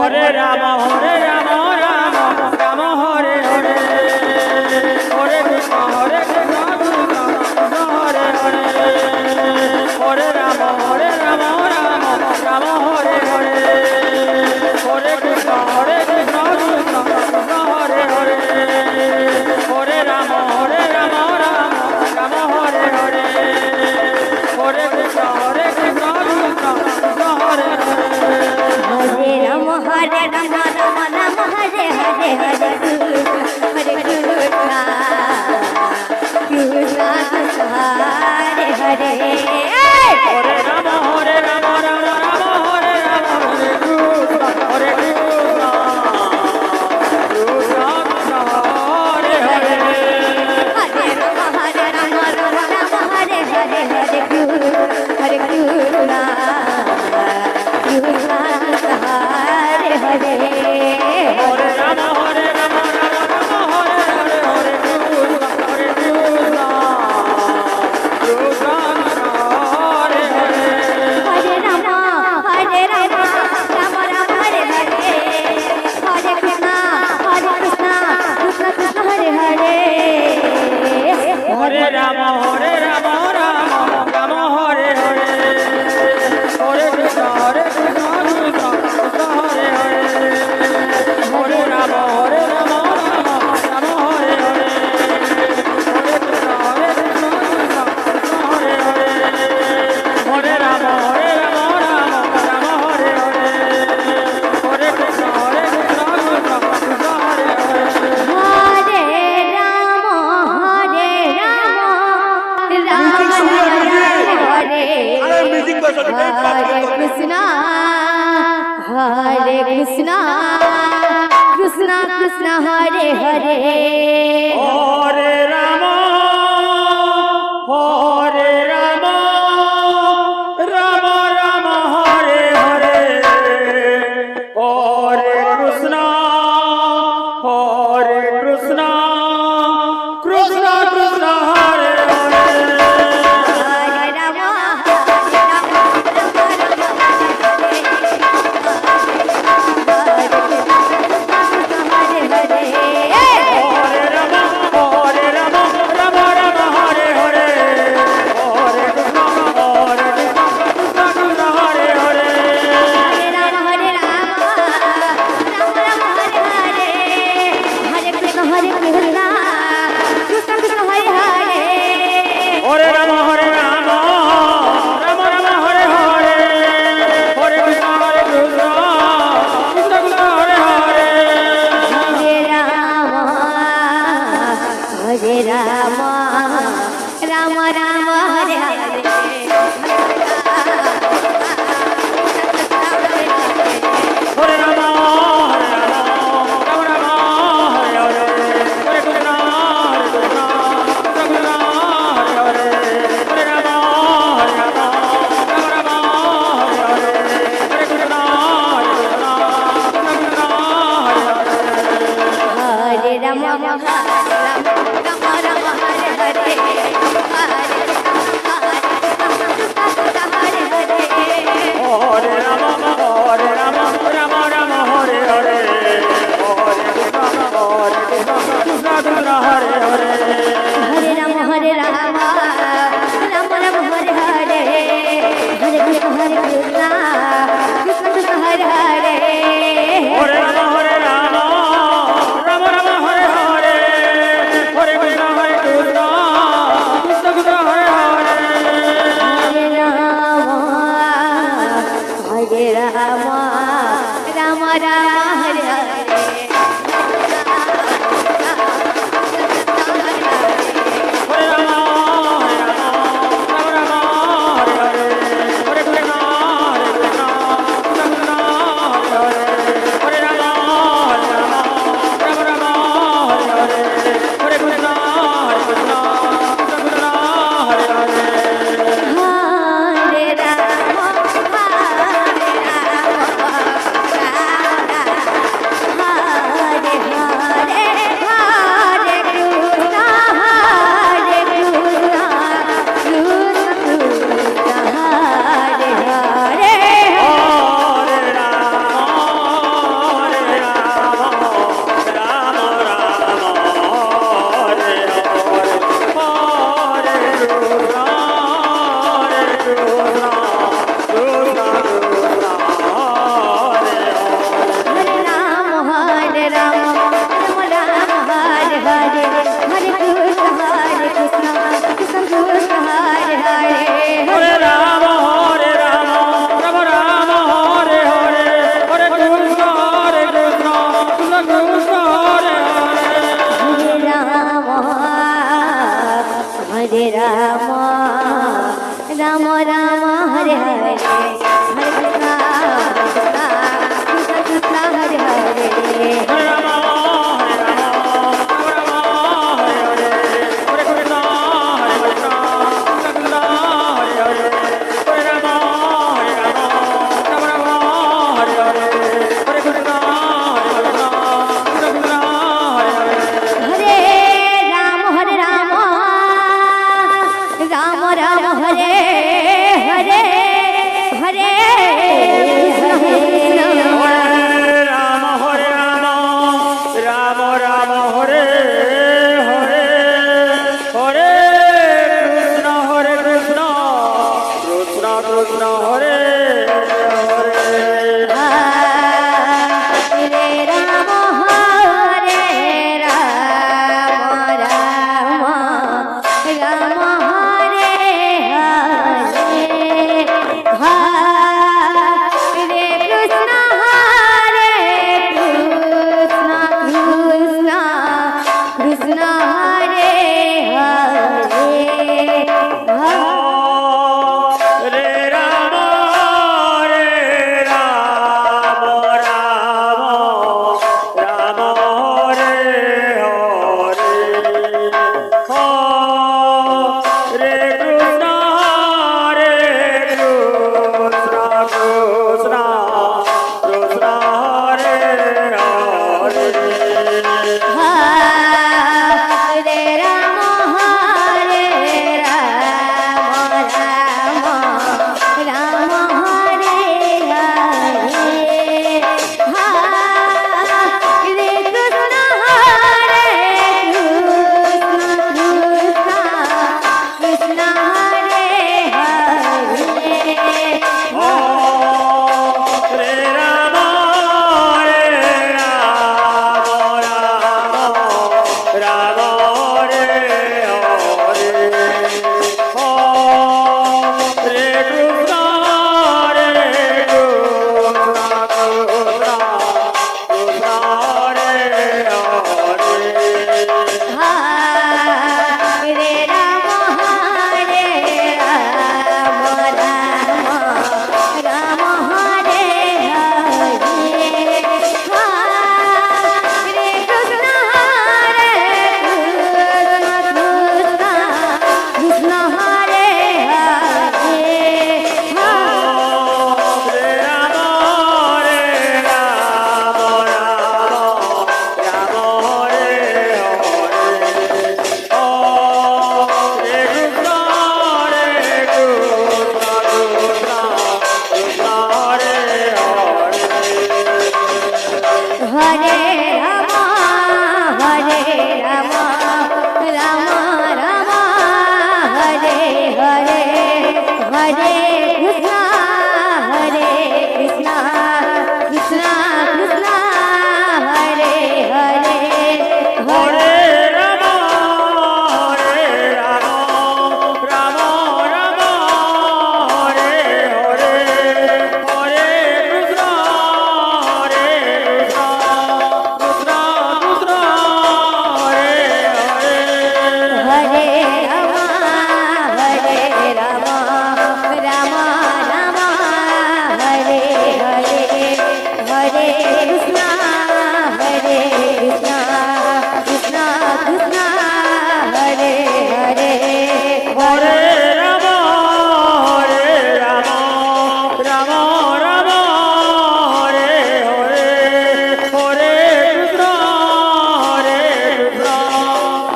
Hare Rama Hare Rama Krishna Krishna Krishna Hare Hare Hare Rama Hare Rama Rama Rama Hare Hare Hare Krishna Krishna Krishna Hare Hare Hare Rama Hare Rama Hare Rama Rama Rama Hare Hare Hare Krishna Krishna Krishna Hare Hare Hare Rama Hare Rama Rama Rama Hare Hare Hare Krishna Krishna Krishna Hare Hare Rama Rama Hare Hare Hare Rama Rama Rama Hare Hare Hare Krishna Krishna Krishna Hare Hare Hare Rama Rama Rama Hare Hare Hare Krishna Krishna Krishna Hare Hare Hare Rama Rama Rama Hare Hare Hare Rama Hare Rama Rama Rama Hare Hare Hare Krishna Krishna Krishna Hare Hare Hare Rama Hare Rama Rama Rama Hare Hare Hare Krishna Krishna Krishna Hare Hare Hare Rama Hare Rama Rama Rama Hare Hare Hare Krishna Krishna Krishna Hare Hare Hare Rama Rama Rama Hare Hare Hare Rama Rama Rama Hare Hare Hare Krishna Krishna Krishna Hare Hare Hare Rama Rama Rama Rama Hare Hare Hare Krishna Krishna Krishna Hare Hare Hare Rama Hare Rama Krishna, Hare Krishna, Krishna Krishna, Hare Hare, হরে রাম রাম রাম হরে হরে, হরে Krishna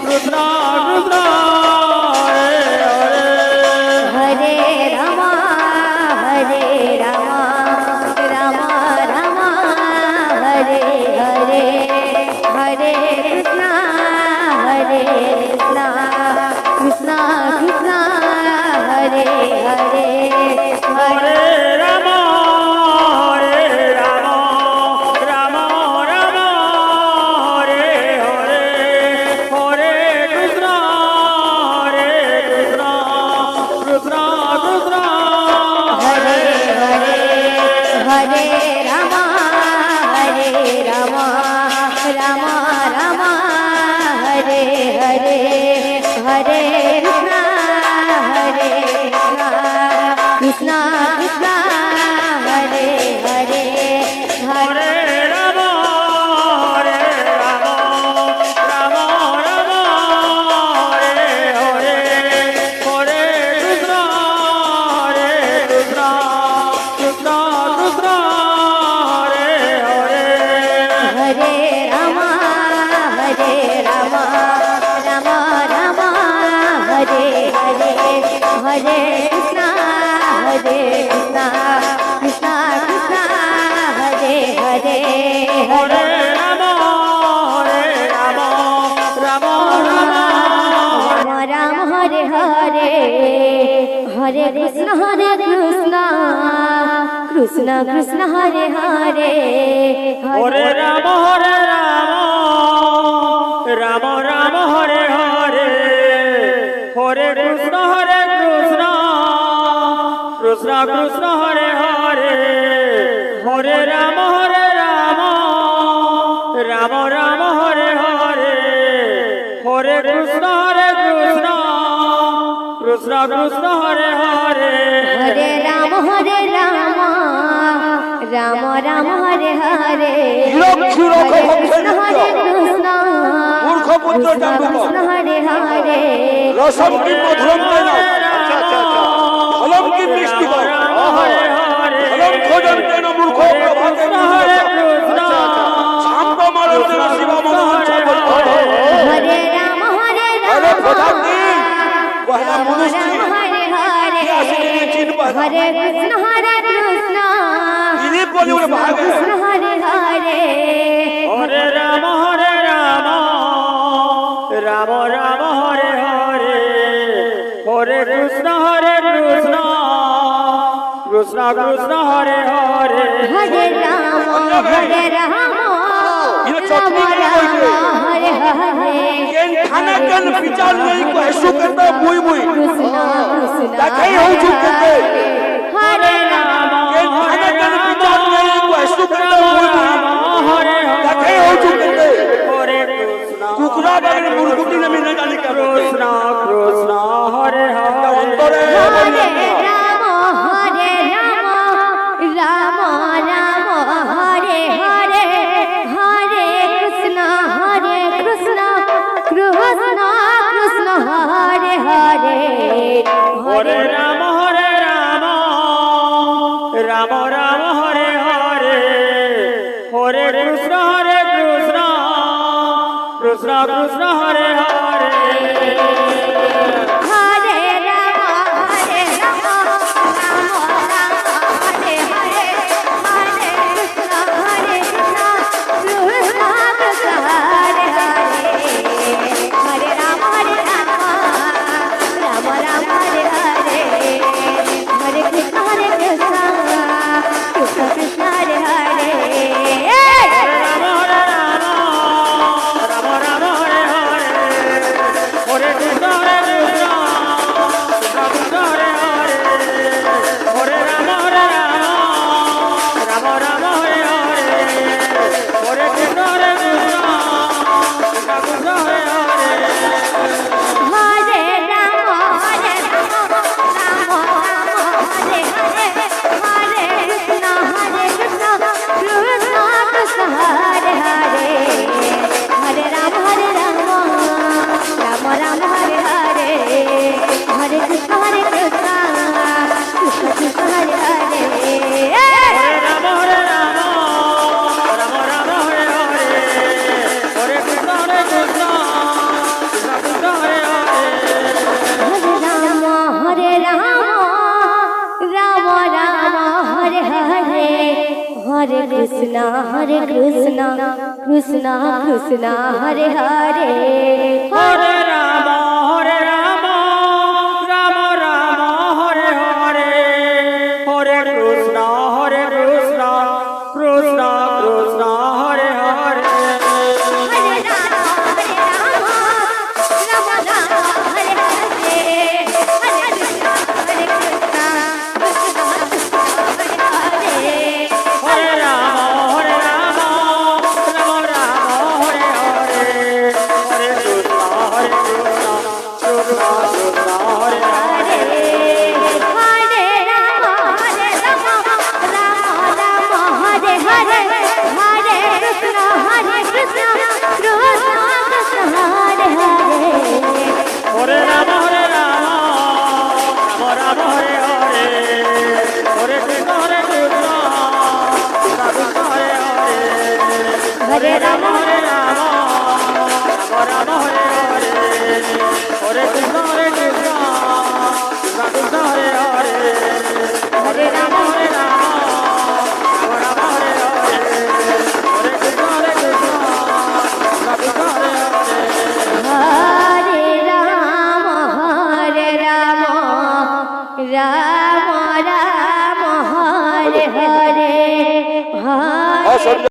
Krishna Krishna Hare Hare. Hare Rama, Hare Rama, Rama Rama, Hare Hare, Hare Krishna, Hare Krishna, Krishna Krishna, Hare Hare, হরে রাম রাম রাম হরে হরে, হরে কৃষ্ণ কৃষ্ণ কৃষ্ণ কৃষ্ণ হরে Hare Hare, Hare Rama, Hare Rama, Rama Rama, Hare Hare, Hare Krishna, Hare Krishna, Krishna Krishna, Hare Hare, হরে রাম রাম রাম হরে হরে, হরে Krishna Krishna Krishna Krishna Hare Hare. Hare Rama, Hare Rama, Rama Rama, Hare Hare, Hare Krishna, Hare Krishna, Krishna Krishna, Hare Hare, হরে Ram Ram Ram Ram Hare Hare, Hare Krishna, Hare Krishna, Krishna Krishna, Hare Hare, হরে রাম রাম রাম হরে হরে, হরে কৃষ্ণ কৃষ্ণ কৃষ্ণ হরে হরে, হরে রাম রাম রাম হরে হরে, হরে Krishna Krishna Krishna Krishna Hare Hare. Hare Rama, Hare Rama, Rama Rama, Hare Hare, Hare Krishna, Hare Krishna, মূর্খ পুত্র Krishna চাণ্ডুক Krishna, Hare Hare, রসম কি মধুরম তাই না? আচ্ছা আচ্ছা আচ্ছা ফলম কি মিষ্টি বল ফলম খোঁজন কেন মূর্খ প্রভাতে আচ্ছা আচ্ছা শান্ত মারণ যেন শিবা মনোহর চাপল Hare Rama, Hare আরে Rama, প্রধান দিন পহলা Rama মনুষ্য Rama, Hare আসলে Hare, চিনবা Hare Krishna, Hare Krishna, তিনি বলে বলে ভাগে Krishna Hare Hare, হরে রাম রাম রাম হরে হরে, হরে Krishna Krishna Krishna Krishna Hare Hare. Hare Rama, Hare Rama, Rama Rama, Hare Hare, কেন খানা কেন বিচার নেই কো হেসু করতে মুই মুই Krishna Krishna, তাকেই হউছু করতে Hare Rama, কেন খানা কেন বিচার নেই কো হেসু করতে মুই মুই তাকেই হউছু করতে হরে কৃষ্ণ কুকুরা বাগের মুরগুটি নামি না জানি কেন কৃষ্ণ কৃষ্ণ হরে হরে। অন্তরে Hare Rama, Hare Rama, Rama Rama, Hare Hare, Hare Krishna, Hare Krishna, Krishna Krishna, Hare Hare, হরে রাম রাম রাম হরে হরে, হরে Krishna Krishna Krishna Krishna Hare Hare. Hare Rama, Hare Rama, Rama Rama, Hare Hare, Hare Krishna, Hare Krishna, Krishna Krishna, Hare Hare, Hare Rama, Hare Rama, Rama Rama, Hare Hare, Hare Krishna, Hare Krishna, Krishna Krishna, Hare Hare. হরে রাম রাম রাম রাম হরে হরে, কৃষ্ণ কৃষ্ণ কৃষ্ণ হরে হরে হরে রাম রাম রাম হরে হরে হরে কৃষ্ণ কৃষ্ণ কৃষ্ণ হরে হরে হরে রাম রাম রাম হরে হরে হরে কৃষ্ণ কৃষ্ণ হরে রাম রাম রাম হরে হরে হরে কৃষ্ণ কৃষ্ণ কৃষ্ণ হরে হরে হরে রাম রাম রাম হরে হরে হরে কৃষ্ণ কৃষ্ণ কৃষ্ণ হরে হরে হরে রাম রাম রাম হরে হরে হরে কৃষ্ণ কৃষ্ণ কৃষ্ণ হরে হরে হরে রাম রাম রাম হরে হরে হরে কৃষ্ণ কৃষ্ণ কৃষ্ণ হরে হরে হরে রাম রাম রাম হরে হরে হরে কৃষ্ণ কৃষ্ণ কৃষ্ণ হরে হরে হরে রাম রাম রাম হরে হরে হরে সঞ্জয়